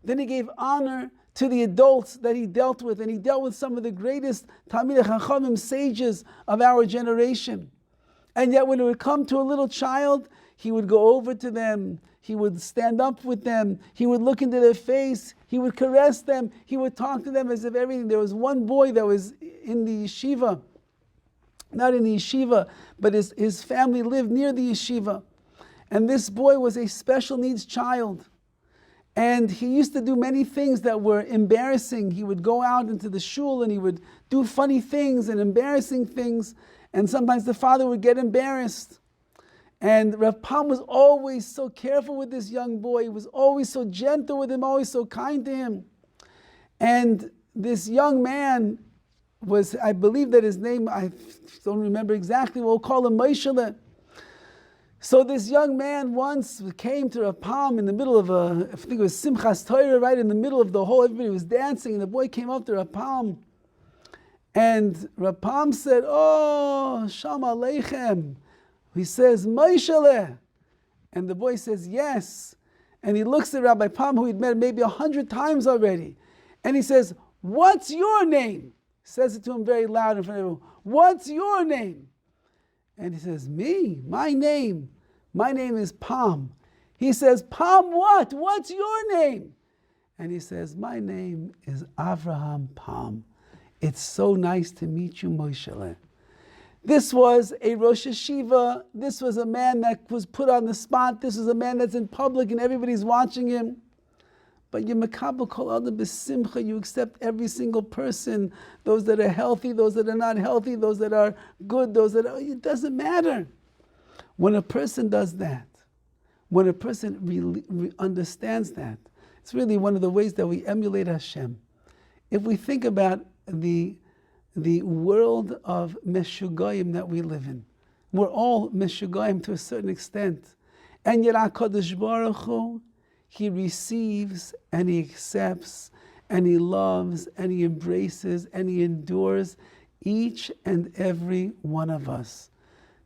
than he gave honor to the adults that he dealt with. And he dealt with some of the greatest Talmidei Chachamim, sages of our generation. And yet when it would come to a little child, he would go over to them, he would stand up with them, he would look into their face, he would caress them, he would talk to them as if everything. There was one boy that was in the yeshiva, not in the yeshiva, but his family lived near the yeshiva. And this boy was a special needs child. And he used to do many things that were embarrassing. He would go out into the shul and he would do funny things and embarrassing things. And sometimes the father would get embarrassed. And Rav Pam was always so careful with this young boy. He was always so gentle with him, always so kind to him. And this young man was, I believe that his name, I don't remember exactly, we'll call him Moshele. So this young man once came to Rav Pam in the middle of I think it was Simchas Torah, right in the middle of the whole, everybody was dancing, and the boy came up to Rav Pam. And Rav Pam said, "Oh, Shalom Aleichem." He says, "Moshele." And the boy says, "Yes." And he looks at Rabbi Pam, who he'd met maybe 100 times already. And he says, "What's your name?" Says it to him very loud in front of everyone. "What's your name?" And he says, "Me? My name? My name is Pam." He says, "Pam what? What's your name?" And he says, "My name is Avraham Pam. It's so nice to meet you, Moshele." This was a Rosh Yeshiva. This was a man that was put on the spot. This was a man that's in public and everybody's watching him. But you makabel kol adam b'simcha, you accept every single person, those that are healthy, those that are not healthy, those that are good, those that are, it doesn't matter. When a person does that, when a person really understands that, it's really one of the ways that we emulate Hashem. If we think about the world of meshugayim that we live in, we're all meshugayim to a certain extent. And yet HaKadosh Baruch Hu, He receives and He accepts and He loves and He embraces and He endures each and every one of us.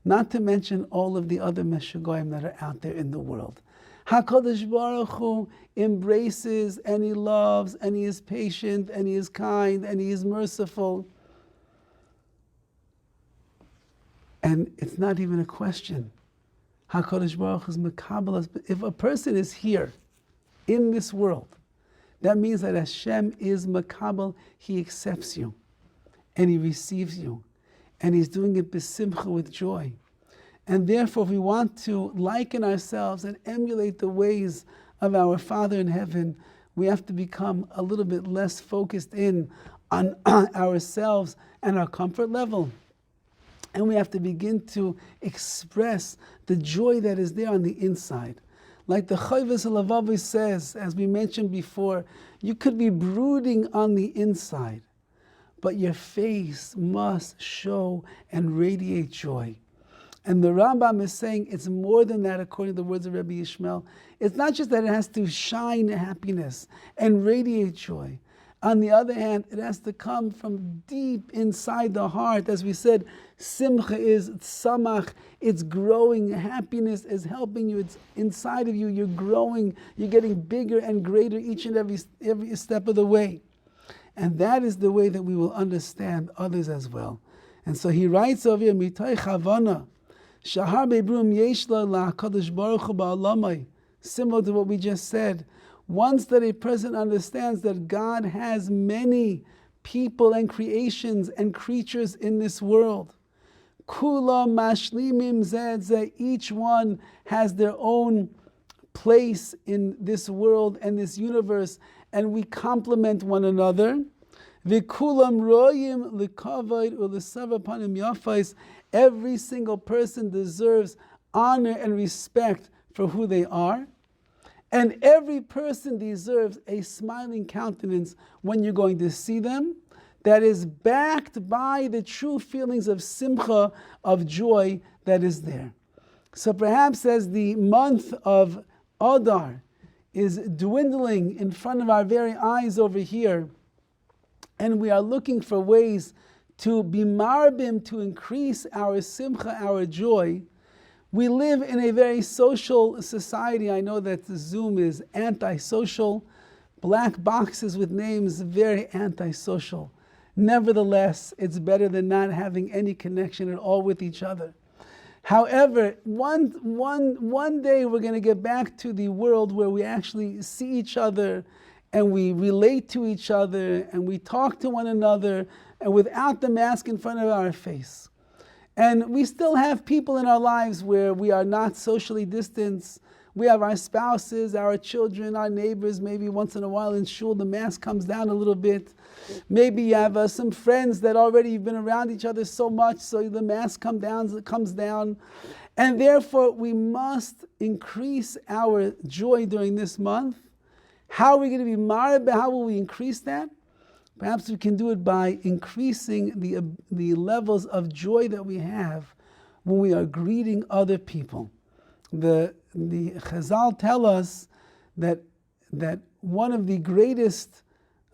Not to mention all of the other meshugayim that are out there in the world. HaKadosh Baruch Hu embraces and He loves and He is patient and He is kind and He is merciful. And it's not even a question. HaKadosh Baruch Hu is mekabel us. If a person is here, in this world, that means that Hashem is makabel, He accepts you, and He receives you, and He's doing it b'simcha, with joy. And therefore, if we want to liken ourselves and emulate the ways of our Father in heaven, we have to become a little bit less focused in on ourselves and our comfort level. And we have to begin to express the joy that is there on the inside. Like the Horowitz says, as we mentioned before, you could be brooding on the inside, but your face must show and radiate joy. And the Rambam is saying it's more than that, according to the words of Rabbi Yishmael. It's not just that it has to shine happiness and radiate joy. On the other hand, it has to come from deep inside the heart. As we said, Simcha is Samach, it's growing. Happiness is helping you, it's inside of you. You're growing, you're getting bigger and greater each and every step of the way. And that is the way that we will understand others as well. And so he writes over here, Mitay Chavana, Shahar Bebrum Yeshla La Kadosh Baruch Hu Ba'alamai, similar to what we just said. Once that a person understands that God has many people and creations and creatures in this world, Kula Mashlimim Zeh, each one has their own place in this world and this universe, and we complement one another. V'kulam royim l'kavod u'l'sava panim yafais. Every single person deserves honor and respect for who they are. And every person deserves a smiling countenance when you're going to see them, that is backed by the true feelings of simcha, of joy that is there. So perhaps as the month of Adar is dwindling in front of our very eyes over here, and we are looking for ways to be marbim, to increase our simcha, our joy, we live in a very social society. I know that Zoom is antisocial. Black boxes with names, very antisocial. Nevertheless, it's better than not having any connection at all with each other. However, one day we're going to get back to the world where we actually see each other and we relate to each other and we talk to one another and without the mask in front of our face. And we still have people in our lives where we are not socially distanced, We have our spouses, our children, our neighbors. Maybe once in a while in shul the mask comes down a little bit. Maybe you have some friends that already you've been around each other so much, so the mask comes down. And therefore we must increase our joy during this month. How are we going to be married? How will we increase that? Perhaps we can do it by increasing the levels of joy that we have when we are greeting other people. The Chazal tell us that one of the greatest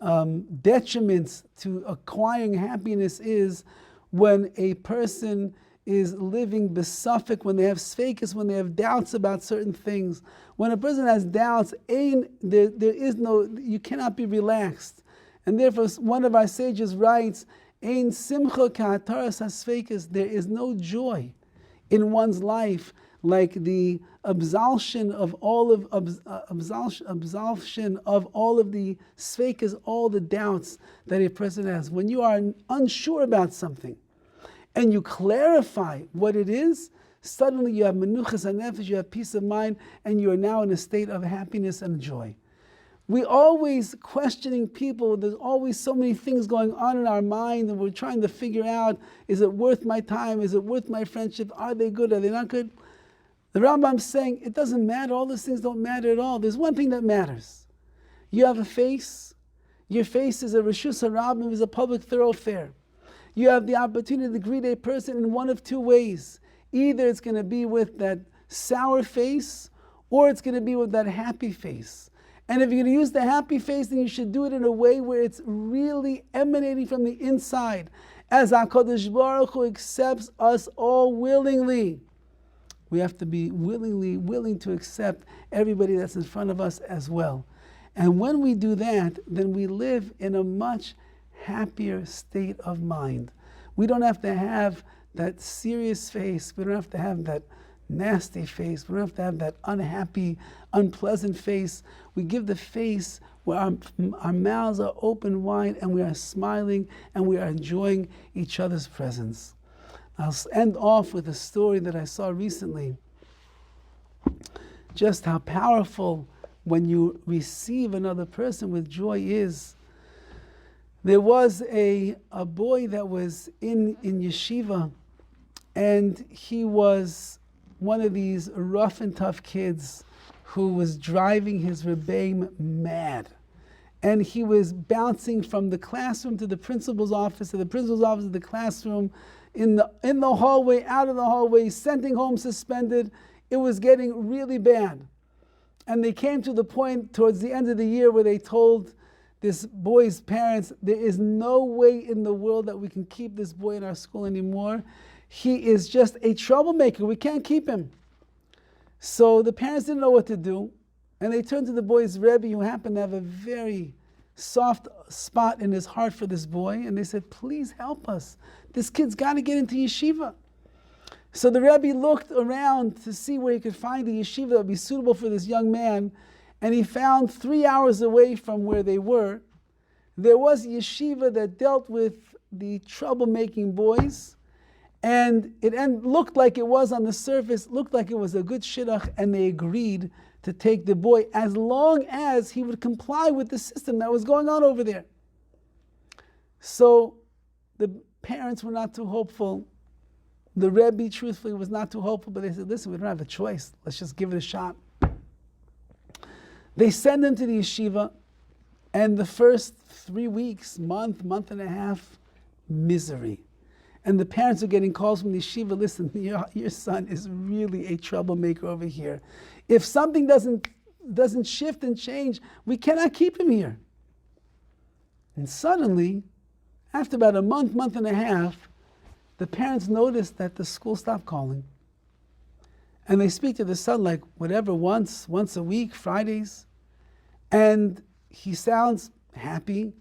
detriments to acquiring happiness is when a person is living besuffic, when they have sfeikus, when they have doubts about certain things. When a person has doubts, you cannot be relaxed. And therefore, one of our sages writes, "Ein simcha ka'ataras hasfeikus." There is no joy in one's life like the absolution of all of the sfeikus, all the doubts that a person has. When you are unsure about something, and you clarify what it is, suddenly you have menuchas hanefesh, you have peace of mind, and you are now in a state of happiness and joy. We always questioning people. There's always so many things going on in our mind, and we're trying to figure out, is it worth my time? Is it worth my friendship? Are they good? Are they not good? The Rambam's saying it doesn't matter. All those things don't matter at all. There's one thing that matters. You have a face. Your face is a reshus harabim, is a public thoroughfare. You have the opportunity to greet a person in one of two ways. Either it's going to be with that sour face, or it's going to be with that happy face. And if you're going to use the happy face, then you should do it in a way where it's really emanating from the inside, as HaKadosh Baruch Hu accepts us all willingly. We have to be willing to accept everybody that's in front of us as well. And when we do that, then we live in a much happier state of mind. We don't have to have that serious face. We don't have to have that nasty face. We don't have to have that unhappy, unpleasant face. We give the face where our mouths are open wide and we are smiling and we are enjoying each other's presence. I'll end off with a story that I saw recently. Just how powerful when you receive another person with joy is. There was a boy that was in yeshiva, and he was one of these rough and tough kids who was driving his rebbeim mad. And he was bouncing from the classroom to the principal's office, to the principal's office to the classroom, in the hallway, out of the hallway, sending home suspended. It was getting really bad. And they came to the point towards the end of the year where they told this boy's parents, there is no way in the world that we can keep this boy in our school anymore. He is just a troublemaker. We can't keep him. So the parents didn't know what to do. And they turned to the boy's Rabbi, who happened to have a very soft spot in his heart for this boy. And they said, please help us. This kid's got to get into yeshiva. So the Rebbe looked around to see where he could find a yeshiva that would be suitable for this young man, and he found 3 hours away from where they were, there was a yeshiva that dealt with the troublemaking boys, and it looked like it was on the surface, looked like it was a good shidduch, and they agreed to take the boy as long as he would comply with the system that was going on over there. So the parents were not too hopeful. The Rebbe, truthfully, was not too hopeful, but they said, listen, we don't have a choice. Let's just give it a shot. They send him to the yeshiva, and the first 3 weeks, month and a half, misery. And the parents are getting calls from the yeshiva, listen, your son is really a troublemaker over here. If something doesn't shift and change, we cannot keep him here. And suddenly, after about a month and a half, the parents noticed that the school stopped calling. And they speak to the son like whatever, once a week, Fridays. And he sounds happy.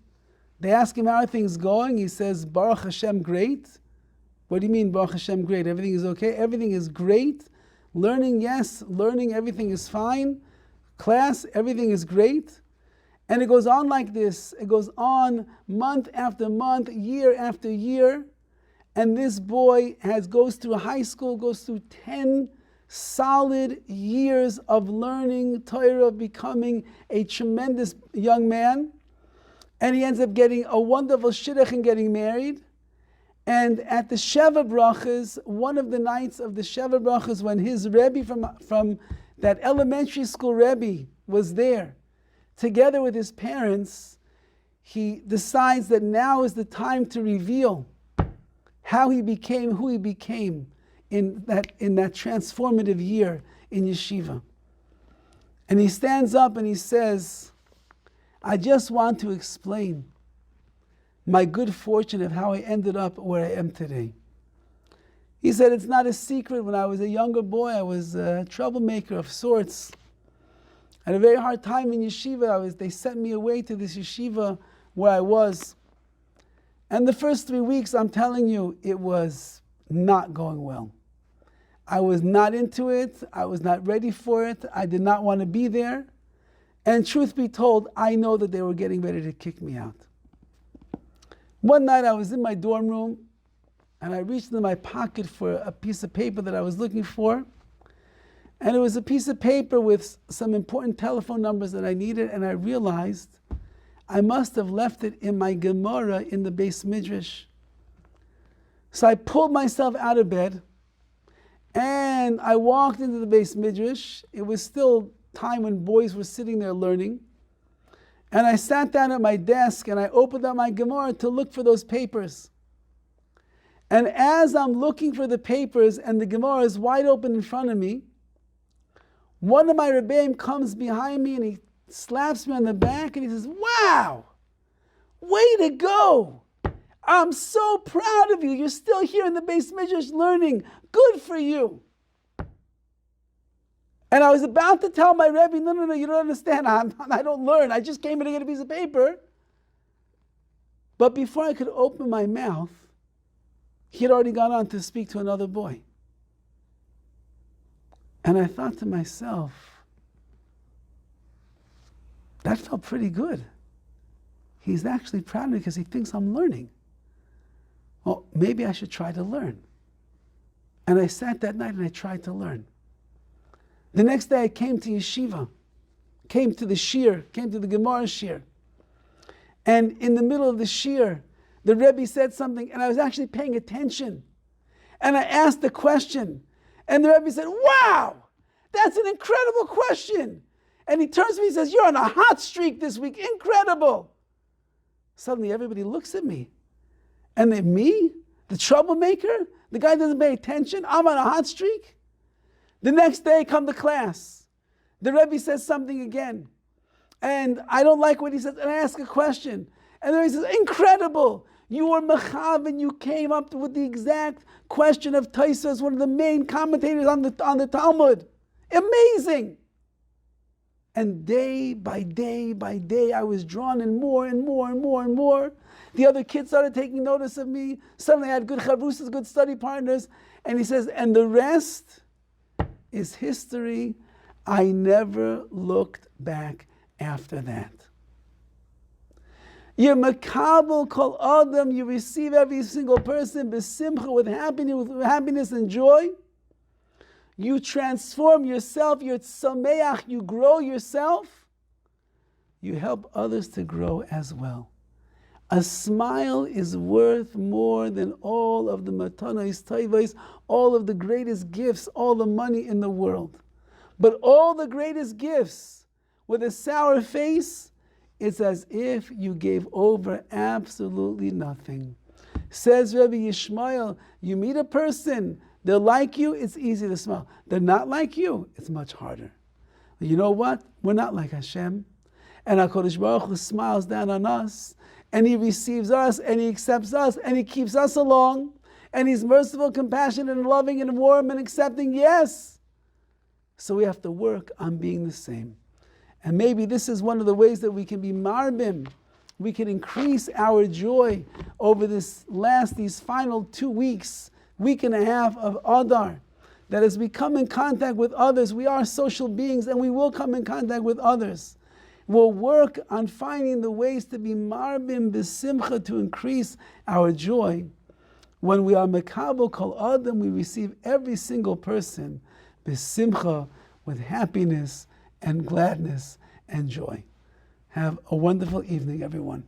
They ask him, how are things going? He says, Baruch Hashem, great. What do you mean, Baruch Hashem, great? Everything is okay? Everything is great. Learning, yes. Learning, everything is fine. Class, everything is great. And it goes on like this. It goes on month after month, year after year. And this boy goes through high school, goes through 10 solid years of learning Torah, of becoming a tremendous young man. And he ends up getting a wonderful shidduch and getting married. And at the Sheva Brachas, one of the nights of the Sheva Brachas, when his Rebbe from that elementary school Rebbe was there, together with his parents, he decides that now is the time to reveal how he became who he became in that transformative year in yeshiva. And he stands up and he says, I just want to explain my good fortune of how I ended up where I am today. He said, it's not a secret. When I was a younger boy, I was a troublemaker of sorts. I had a very hard time in yeshiva. They sent me away to this yeshiva where I was. And the first 3 weeks, I'm telling you, it was not going well. I was not into it. I was not ready for it. I did not want to be there. And truth be told, I know that they were getting ready to kick me out. One night I was in my dorm room and I reached into my pocket for a piece of paper that I was looking for. And it was a piece of paper with some important telephone numbers that I needed, and I realized I must have left it in my Gemara in the Beis Midrash. So I pulled myself out of bed and I walked into the Beis Midrash. It was still time when boys were sitting there learning. And I sat down at my desk and I opened up my Gemara to look for those papers. And as I'm looking for the papers and the Gemara is wide open in front of me, one of my Rebbeim comes behind me and he slaps me on the back and he says, wow, way to go. I'm so proud of you. You're still here in the Beis Midrash learning. Good for you. And I was about to tell my Rebbe, no, you don't understand. I don't learn. I just came in to get a piece of paper. But before I could open my mouth, he had already gone on to speak to another boy. And I thought to myself, that felt pretty good. He's actually proud of me because he thinks I'm learning. Well, maybe I should try to learn. And I sat that night and I tried to learn. The next day I came to yeshiva, came to the shir, came to the Gemara shir. And in the middle of the shir, the Rebbe said something and I was actually paying attention. And I asked the question. And the Rebbe said, wow, that's an incredible question. And he turns to me and says, you're on a hot streak this week, incredible. Suddenly everybody looks at me. And then me, the troublemaker, the guy doesn't pay attention, I'm on a hot streak. The next day I come to class. The Rebbe says something again. And I don't like what he says, and I ask a question. And then he says, incredible. You were mechav and you came up with the exact question of Tosfos, one of the main commentators on the Talmud. Amazing. And day by day by day, I was drawn in more and more and more and more. The other kids started taking notice of me. Suddenly I had good chavrusas, good study partners. And he says, and the rest is history. I never looked back after that. You're makabel kol adam, you receive every single person b'simcha, with happiness and joy. You transform yourself, you're tzameach, you grow yourself. You help others to grow as well. A smile is worth more than all of the matanos tovos, all of the greatest gifts, all the money in the world. But all the greatest gifts with a sour face, it's as if you gave over absolutely nothing. Says Rabbi Yishmael, you meet a person, they're like you, it's easy to smile. They're not like you, it's much harder. You know what? We're not like Hashem. And HaKadosh Baruch Hu smiles down on us, and He receives us, and He accepts us, and He keeps us along, and He's merciful, compassionate, and loving, and warm, and accepting, yes. So we have to work on being the same. And maybe this is one of the ways that we can be marbim. We can increase our joy over these final 2 weeks, week and a half of Adar. That as we come in contact with others, we are social beings and we will come in contact with others. We'll work on finding the ways to be marbim b'simcha, to increase our joy. When we are mekabel kol adam, we receive every single person B'simcha, with happiness and gladness and joy. Have a wonderful evening, everyone.